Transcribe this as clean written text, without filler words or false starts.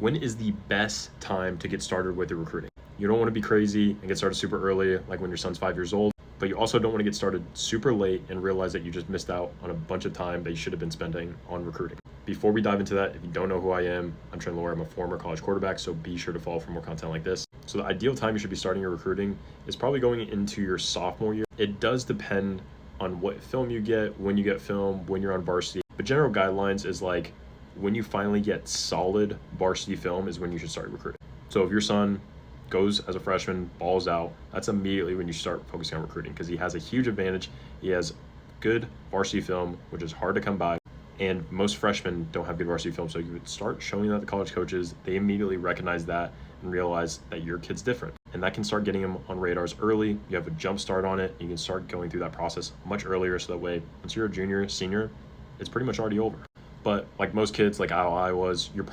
when is the best time to get started with your recruiting? You don't want to be crazy and get started super early, like when your son's 5 years old, but you also don't want to get started super late and realize that you just missed out on a bunch of time that you should have been spending on recruiting. Before we dive into that, if you don't know who I am, I'm Trent Lohr. I'm a former college quarterback, so be sure to follow for more content like this. So the ideal time you should be starting your recruiting is probably going into your sophomore year. It does depend on what film you get, when you get film, when you're on varsity, but general guidelines is like when you finally get solid varsity film is when you should start recruiting. So if your son goes as a freshman, balls out, that's immediately when you start focusing on recruiting because he has a huge advantage. He has good varsity film, which is hard to come by. And most freshmen don't have good varsity film, so you would start showing that to college coaches. They immediately recognize that and realize that your kid's different. And that can start getting them on radars early. You have a jump start on it. You can start going through that process much earlier, so that way, once you're a junior, senior, it's pretty much already over. But like most kids, like how I was, you're probably